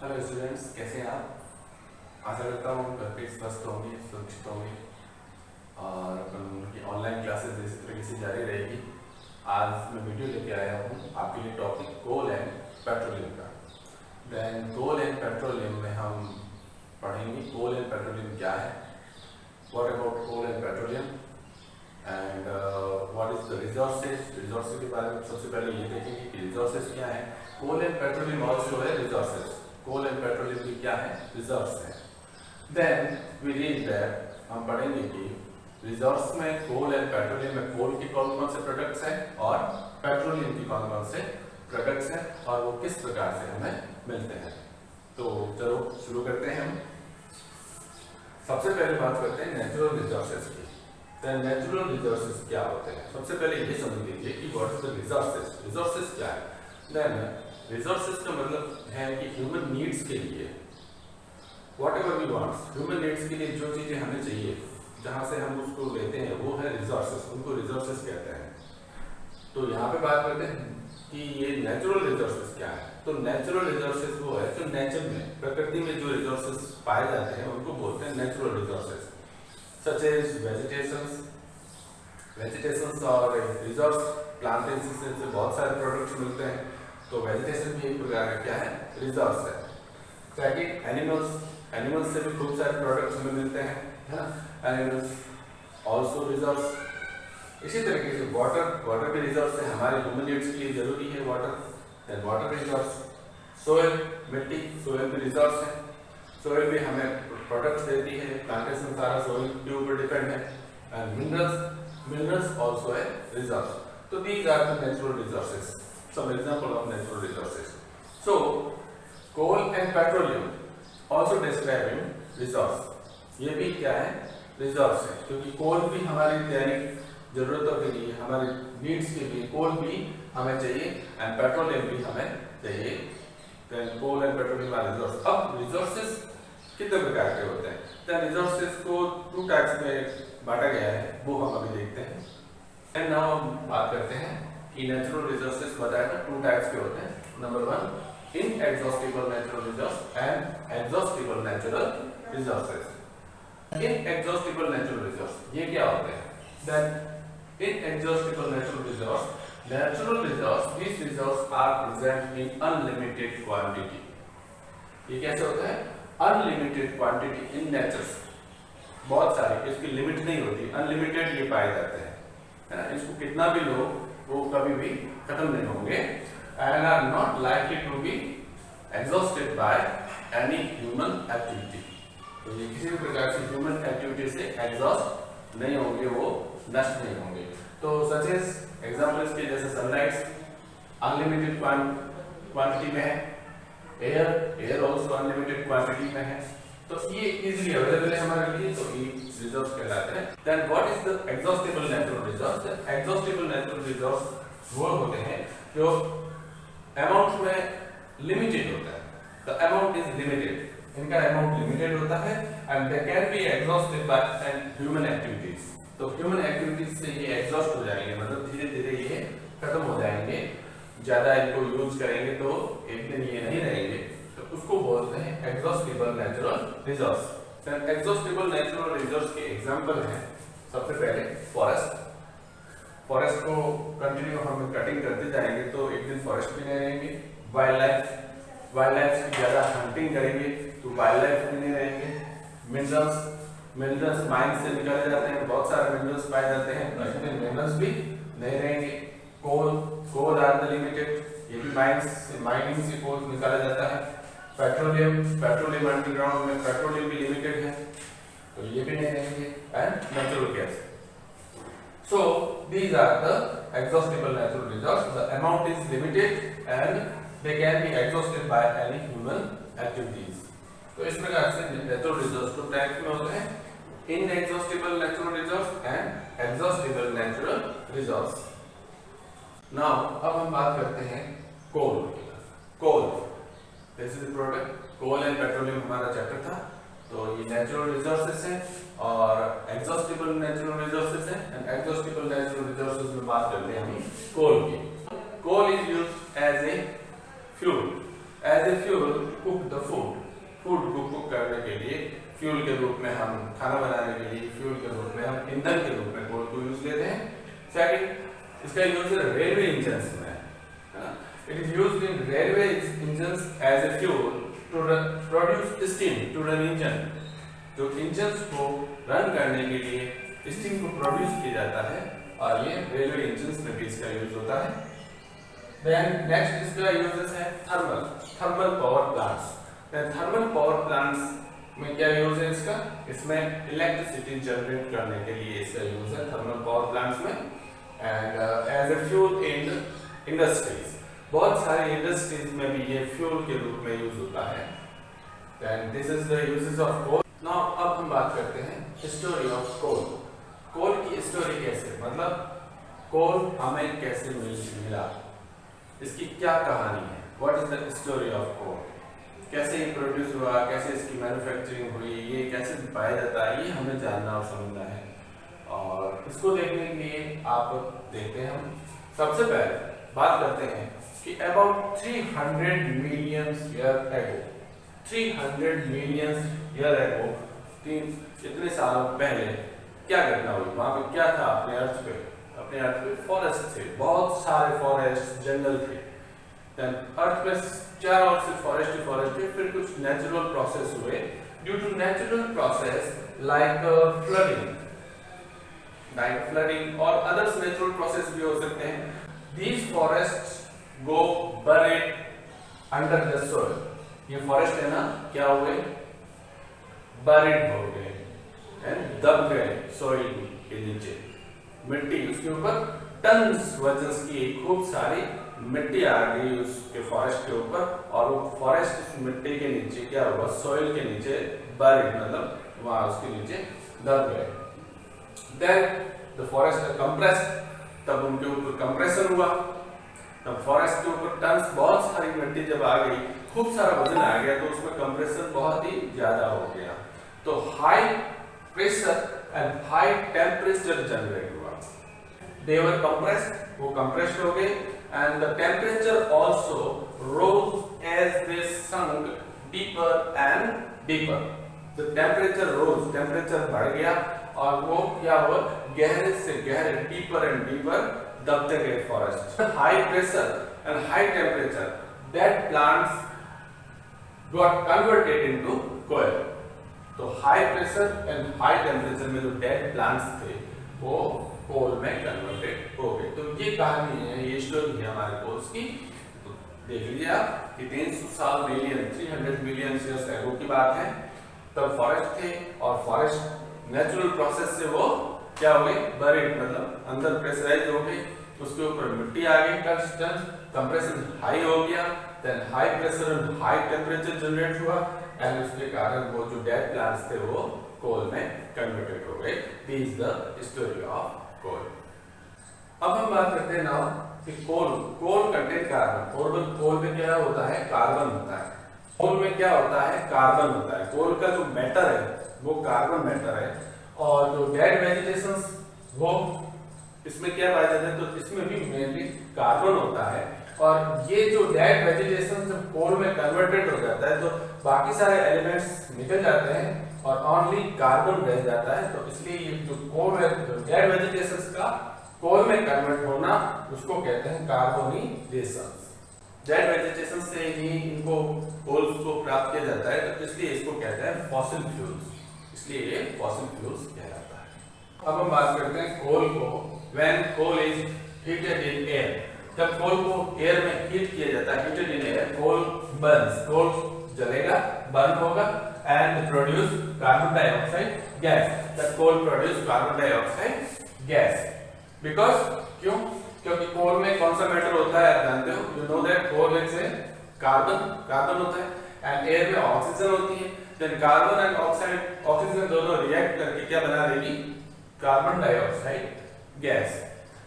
Hello students, कैसे हैं आप? आशा करता हूँ घर पे स्वस्थ होंगे, सुरक्षित होंगे और उनकी ऑनलाइन क्लासेस इसी तरीके से जारी रहेगी। आज मैं वीडियो लेके आया हूँ आपके लिए टॉपिक कोल एंड पेट्रोलियम का। देन कोल एंड पेट्रोलियम में हम पढ़ेंगे कोल एंड पेट्रोलियम क्या है, what about coal and petroleum and what is the resources के बारे में सबसे पहले ये देखेंगे कि रिसोर्सेज क्या है। कोल एंड पेट्रोलियम ऑल्सो है रिसोर्सेज। कोल एंड पेट्रोलियम की क्या है? रिजर्व्स है। देन वी रीड दैट हम पढ़ेंगे कि रिजर्व्स में कोल एंड पेट्रोलियम में कोल की कौन कौन से प्रोडक्ट्स हैं और पेट्रोलियम की कौन कौन से प्रोडक्ट्स हैं और वो किस प्रकार से हमें मिलते हैं। तो चलो शुरू करते हैं। हम सबसे पहले बात करते हैं नेचुरल रिसोर्सेज की। देन नेचुरल रिसोर्सेज क्या होते हैं? सबसे पहले ये समझ लीजिए कि what is the resources. Resources क्या है? देन रिसोर्सेज का मतलब है कि ह्यूमन नीड्स के लिए whatever we wants, human needs के लिए जो चीजें हमें चाहिए, जहां से हम उसको लेते हैं वो है रिसोर्सेज, उनको रिसोर्सेज कहते हैं। तो यहाँ पे बात करते हैं कि ये नेचुरल रिसोर्सेज क्या है। तो नेचुरल रिसोर्सेज वो है जो नेचर में, प्रकृति में जो रिसोर्सेज पाए जाते हैं उनको बोलते हैं natural resources, such as vegetations और रिसोर्स। प्लांटेशन से बहुत सारे प्रोडक्ट्स मिलते हैं, तो वेजिटेशन भी एक प्रकार का क्या है? रिसोर्स है। सेकंड एनिमल्स से भी खूब सारे प्रोडक्ट्स हमें मिलते हैं, है ना। Animals also resource. इसी तरीके से वाटर भी रिसोर्स है, हमारे ह्यूमन नीड्स के लिए जरूरी है water. Then water resource. Soil, मिट्टी, सोइल भी रिसोर्स है। सोइल भी हमें प्रोडक्ट्स देती है, प्लांटेशन सारा सोइल के ऊपर डिपेंड है। एंड मिनरल्स ऑल्सो है रिसोर्स। तो these are the natural resources, some example of natural resources. So coal and petroleum also describing resource. ये भी क्या है? रिसोर्स है, क्योंकि कोल भी हमारी दैनिक जरूरतों के लिए, हमारे नीड्स के लिए कोल भी हमें चाहिए एंड पेट्रोलियम भी हमें चाहिए। Then coal and petroleum are resource. अब रिसोर्सेज कितने प्रकार के होते हैं? देन रिसोर्सेज को 2 टाइप्स में बांटा गया है, वो हम अभी देखते हैं। एंड नाउ हम बात करते हैं कि नेचुरल रिसोर्सेज बताया था 2 टाइप्स के होते हैं। Number 1 inexhaustible natural resource and exhaustible natural resources. Inexhaustible natural resource ये क्या होते हैं? That inexhaustible natural resource these resources are present in unlimited quantity। ये कैसे होता है? अनलिमिटेड क्वांटिटी इन नेचर, बहुत सारी, इसकी लिमिट नहीं होती, अनलिमिटेड ये पाए जाते हैं, है ना। इसको कितना भी लो वो कभी भी खत्म नहीं होंगे and are not likely to be exhausted by any human activity. तो ये किसी भी प्रकार से ह्यूमन एक्टिविटी से एग्जॉस्ट नहीं होंगे, वो नष्ट नहीं होंगे। तो सच एज एग्जांपल्स के जैसे सनलाइट अनलिमिटेड क्वांटिटी में है, एयर ऑल्सो अनलिमिटेड क्वांटिटी में है, तो ये इजीली अवेलेबल है हमारे लिए, तो ये रिसोर्स कहलाते हैं। Then what is the exhaustible natural resource? Exhaustible natural resource वो होते हैं जो अमाउंट में लिमिटेड होता है। द अमाउंट इज लिमिटेड, इनका अमाउंट लिमिटेड होता है and they can be exhausted by human activities. तो ह्यूमन एक्टिविटीज से ये एग्जॉस्ट हो जाएंगे, मतलब धीरे धीरे ये खत्म हो जाएंगे। ज्यादा इनको यूज करेंगे तो एक दिन ये नहीं रहेंगे, तो उसको बोलते हैं exhaustible natural resource. Exhaustible natural resource के एग्जांपल हैं, सबसे पहले फॉरेस्ट को कंटिन्यू हम कटिंग करते जाएंगे तो एक दिन फॉरेस्ट भी नहीं रहेंगे। वाइल्ड लाइफ की ज्यादा हंटिंग करेंगे तो वाइल्ड लाइफ भी नहीं रहेंगे। मिनरल्स माइन से निकाले जाते हैं, बहुत सारे मिनरल्स पाए जाते हैं, तो एक दिन मिनरल्स भी नहीं रहेंगे। कोल आर द लिमिटेड, ये भी माइनिंग से कोल निकाला जाता है। पेट्रोलियम अंडरग्राउंड में पेट्रोलियम भी लिमिटेड है, तो ये भी नहीं रहेंगे। And natural gas. So these are the exhaustible natural resource. The amount is limited and they can be exhausted by any human activities. तो इस प्रकार से नेचुरल रिसोर्स 2 टाइप्स में होते हैं, inexhaustible natural resource and exhaustible natural resource. Now अब हम बात करते हैं coal. This is product. Coal and petroleum हमारा चैप्टर था, तो ये नेचुरल रिसोर्सेज है और एग्जॉस्टिबल नेचुरल रिसोर्सेज है। एंड एग्जॉस्टिबल नेचुरल रिसोर्सेज में बात करते हैं हम कोल की। Coal is used as a fuel to cook the food। Fuel के रूप में हम खाना बनाने के लिए फ्यूल के रूप में हम ईंधन के रूप में कोल को यूज लेते हैं। सेकंड इसका यूज रेलवे इंजन्स में है। It is used in railway engines as a fuel to produce steam to run engine. तो इंजन्स को रन करने के लिए स्टीम को प्रोड्यूस किया जाता है और ये रेलवे इंजन्स में भी इसका यूज होता है। देन नेक्स्ट इसका यूजेस है thermal power plants. Thermal power plants में क्या यूज है इसका? इसमें इलेक्ट्रिसिटी जनरेट करने के लिए इसका यूज है थर्मल पावर प्लांट्स में। And as a fuel in industries, बहुत सारे इंडस्ट्रीज में भी ये फ्यूल के रूप में यूज होता है। Then this is the uses of coal. Now अब हम बात करते हैं स्टोरी ऑफ कोल। कोल की स्टोरी कैसे, मतलब कोल हमें कैसे मिला, इसकी क्या कहानी है, what is the story of coal, कैसे ये प्रोड्यूस हुआ, कैसे इसकी मैन्युफैक्चरिंग हुई, ये कैसे पाया जाता है, ये हमें जानना और समझना है। और इसको देखने के लिए आप देखते हैं, हम सबसे पहले बात करते हैं कि about 300 million year ago, 300 million year ago, इतने सालों पहले क्या घटना हुई, वहां पे क्या था? अपने अर्थ पे फॉरेस्ट थे, बहुत सारे फॉरेस्ट जंगल थे। अर्थ में चारों ओर से फॉरेस्ट ही फॉरेस्ट थे। फिर कुछ नेचुरल प्रोसेस हुए, due to natural process like flooding और अदर्स नेचुरल प्रोसेस भी हो सकते हैं। These forests go buried under the soil. ये फॉरेस्ट है ना, क्या हुए? बरीड हो गए, दब गए सॉइल के नीचे, मिट्टी उसके ऊपर टन्स वजन की खूब सारी मिट्टी आ गई उसके फॉरेस्ट के ऊपर, और वो फॉरेस्ट उस मिट्टी के नीचे क्या हुआ? सॉइल के नीचे बरीड, मतलब वहां उसके नीचे दब गए। देन द फॉरेस्ट कंप्रेस्ड, तब उनके ऊपर कंप्रेशन हुआ, तब फॉरेस्ट के ऊपर टन्स बहुत सारी मिट्टी जब आ गई, खूब सारा वजन आ गया, तो उसमें कंप्रेशन बहुत ही ज्यादा हो गया। तो high pressure and high temperature generate हुआ। दे वर कंप्रेस्ड, वो कंप्रेस्ड हो गए, and the temperature also rose as they sunk deeper and deeper. The temperature rose, temperature बढ़ गया और वो क्या हुआ? गहरे से गहरे, deeper and deeper दबते गए forest. High pressure and high temperature, that plants got converted into coal. तो high pressure and high temperature में जो dead plants थे वो कोल में कन्वर्टेड हो गए। तो ये कहानी है, ये स्टोरी है हमारे कोल्स की। तो देख लीजिए आप कि 300 साल मिलियन 300 मिलियन ईयर्स एगो की बात है, तब फॉरेस्ट थे और फॉरेस्ट नेचुरल प्रोसेस से वो क्या हो गए? बरीड, मतलब अंदर प्रेशराइज हो गए, उसके ऊपर मिट्टी आ गई, कंप्रेशन हाई हो गया, then high pressure and high temperature generate हुआ, एंड उसके कारण वो जो डेड प्लांट्स थे वो कोल में कन्वर्टेड हो गए। This is the story of coal. अब हम बात करते हैं नाउ कि कोल कंटेंट कार्बन। कोल में क्या होता है? कार्बन होता है। कोल में क्या होता है? कार्बन होता है। कोल का जो मैटर है वो कार्बन मैटर है, और जो डेड वेजिटेशंस वो इसमें क्या पाया जाता है? तो इसमें भी मेनली कार्बन होता है। और ये जो डेड वेजिटेशन जब कोल में कन्वर्टेड हो जाता है तो बाकी सारे एलिमेंट्स निकल जाते हैं और ओनली कार्बन रह जाता है। तो इसलिए ये जो कोल है, जो डेड वेजिटेशंस का कोल में कन्वर्ट होना, उसको कहते हैं कार्बोनिलेशन। डेड वेजिटेशन से ही इनको कोल्स को प्राप्त किया जाता है, तो इसलिए इसको कहते हैं फॉसिल फ्यूल्स, इसलिए ये फॉसिल फ्यूल्स कहलाता है। अब हम बात करते हैं कोल को। When coal is heated in air, जब कोल को एयर में हीट किया जाता है, heated in air, coal burns, coal जलेगा, बर्न होगा, and produce carbon dioxide gas. The coal produce carbon dioxide gas. Because क्यों? क्योंकि कोल में कौन सा मैटर होता है आप जानते हो? You know that coal is a carbon होता है, and air में ऑक्सीजन होती है। Then कार्बन एंड ऑक्सीजन दोनों रिएक्ट करके क्या बना देगी? Carbon dioxide gas.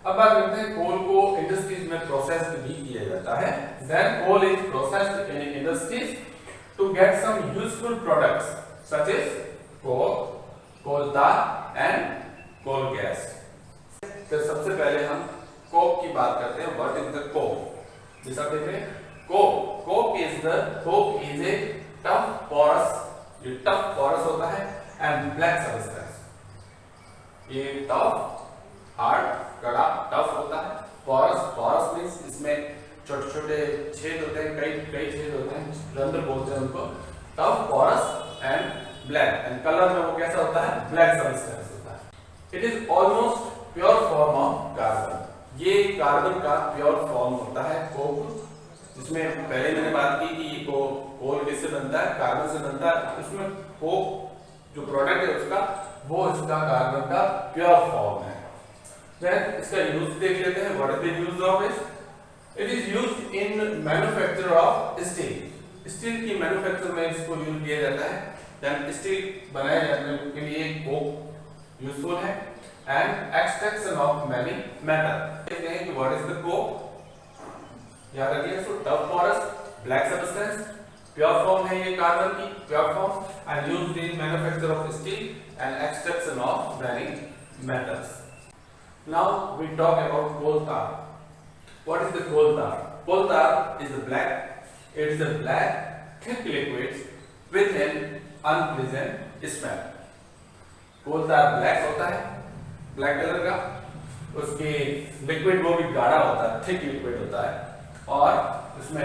अब बात करते हैं कोल को इंडस्ट्रीज में प्रोसेस्ड भी किया जाता है। Then coal is processed in industries to get some useful products such as coal, coal tar and coal gas. तो सबसे पहले हम कोक की बात करते हैं। What is the coke? जैसा देख रहे हैं, coke is a tough porous ये टफ पोरस होता है एंड ब्लैक सब्सटेंस, ये टफ हार्ड कड़ा टफ होता है। पोरस, पोरस मींस इसमें छोटे छोटे छेद होते हैं, कई छेद होते हैं, रंध्र बोलते हैं उनको। Tough porous and black, and colour में वो कैसा होता है, ब्लैक सब्सटेंस होता है। It is almost pure form of carbon, ये कार्बन का प्योर फॉर्म होता है कोक, जिसमें पहले मैंने बात की कि ये कोल किससे बनता है, कार्बन से बनता है। उसमें कोक जो प्रोडक्ट है उसका, वो इसका कार्बन का प्योर फॉर्म है। देन इसका यूज देख लेते हैं, what is the use of it. It is used in manufacture of steel, steel की मैन्युफैक्चर में इसको यूज किया जाता है। देन स्टील बनाए जाने के लिए कोक यूजफुल है and extraction of many metal. देखते हैं कि व्हाट इज द कोक, याद रखिए। So tough porous, black substance, pure form है ये कार्बन की, pure form and used in manufacture of steel and extraction of many metals. Now we talk about coal tar. What is the coal tar? Coal tar is a black. It is a black, thick liquid with an unpleasant smell. Coal tar black होता है, black colour का। उसके liquid वो भी गाढ़ा होता है, thick liquid होता है, और उसमें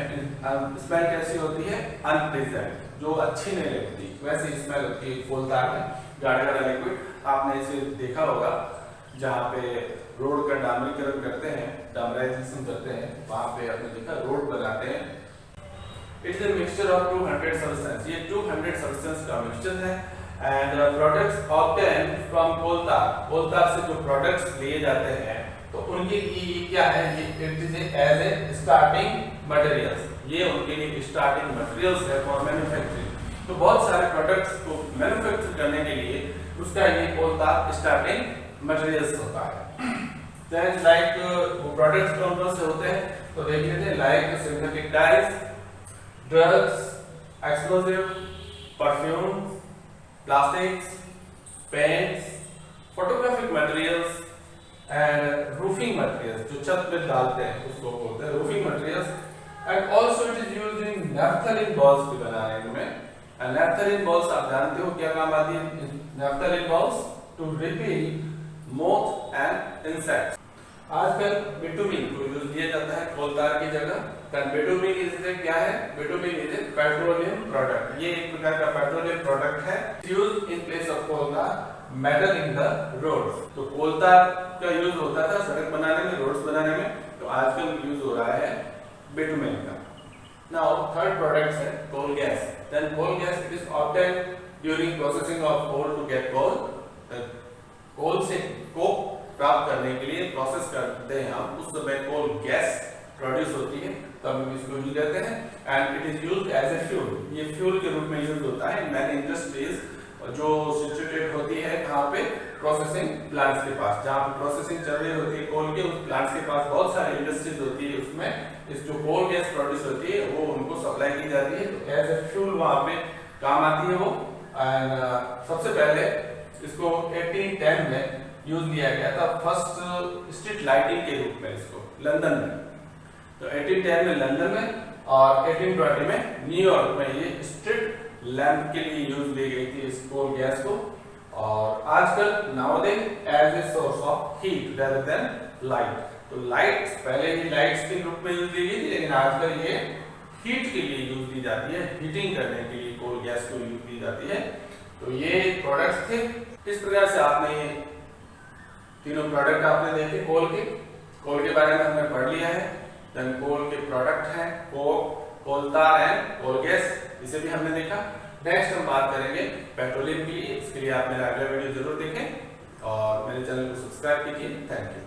स्मेल कैसी होती है, अनप्लीजेंट, जो अच्छी नहीं लगती, वैसी स्मेल होती है कोल तार में, गाढ़ा गाढ़ा लिक्विड। आपने इसे देखा होगा जहाँ पे रोड का डामरीकरण करते हैं, डामराइजेशन करते हैं, वहां पे आपने देखा रोड बनाते हैं। It is a mixture of 200 substance, ये 200 सब्सटेंस का मिक्सचर है। And products obtain from coal tar, coal तार से जो प्रोडक्ट्स लिए जाते हैं तो उनके लिए ये क्या है, ये it is as a starting materials, ये उनके लिए स्टार्टिंग मटेरियल्स है फॉर मैन्युफैक्चरिंग। तो बहुत सारे प्रोडक्ट्स को मैन्युफैक्चर करने के लिए उसका ये कोल तार स्टार्टिंग मटेरियल्स होता है। देन लाइक वो प्रोडक्ट्स कौन से होते हैं तो देख लेते हैं, like synthetic dies, drugs, explosive, perfume, plastics, paints, photographic materials and roofing materials, जो छत पे डालते हैं उसको बोलते हैं roofing materials. And also it is used in naphthalene balls भी बनाने में। एंड नैफ्थलीन बॉल्स आप जानते हो क्या काम आती है, naphthalene balls to repel moth and insects. आजकल बिटुमिन को यूज किया जाता है कोल तार की जगह। बिटुमिन इससे क्या है, bitumen is a petroleum product, ये एक प्रकार का पेट्रोलियम प्रोडक्ट है, used in place of coal tar, metal in the roads. तो कोल तार का यूज होता था सड़क बनाने में, रोड्स बनाने में, तो आजकल यूज हो रहा है बिटुमिन का। नाउ थर्ड प्रोडक्ट है coal gas. Then coal gas it is obtained during processing of coal to get coal. Coal से कोक प्राप्त करने के लिए प्रोसेस करते हैं हम, उस समय कोल गैस प्रोड्यूस होती है, तो हम इसको यूज करते हैं। And it is used as a fuel, ये फ्यूल के रूप में यूज होता है मैनी इंडस्ट्रीज जो सिचुएटेड होती है कहाँ पे, प्रोसेसिंग प्लांट्स के पास, जहाँ पे प्रोसेसिंग चल रही होती है कोल के, उस प्लांट्स के पास बहुत सारी इंडस्ट्रीज होती है, उसमें इस जो कोल गैस प्रोड्यूस होती है वो उनको सप्लाई की जाती है, तो एज ए फ्यूल वहाँ पे काम आती है वो। एंड सबसे पहले इसको 1810 में यूज किया गया था, फर्स्ट स्ट्रीट लाइटिंग के रूप में इसको लंदन में। तो 1810 में लंदन में और 1820 में न्यूयॉर्क में ये स्ट्रीट लैंप के लिए यूज ली गई थी इस कोल गैस को। और आजकल nowadays as a source of heat rather than light, तो लाइट पहले ही लाइट्स के रूप में यूज ली गई थी, लेकिन आजकल ये हीट के लिए यूज की जाती है, हीटिंग करने के लिए कोल गैस को यूज की जाती है। तो ये प्रोडक्ट्स थे। इस प्रकार से आपने तीनों प्रोडक्ट आपने देखे कोल के बारे में हमने पढ़ लिया है। देन कोल के प्रोडक्ट हैं कोक, कोल तार एंड कोल गैस, इसे भी हमने देखा। नेक्स्ट हम बात करेंगे पेट्रोलियम की, इसके लिए आप मेरा अगला वीडियो जरूर देखें और मेरे चैनल को सब्सक्राइब कीजिए। Thank you.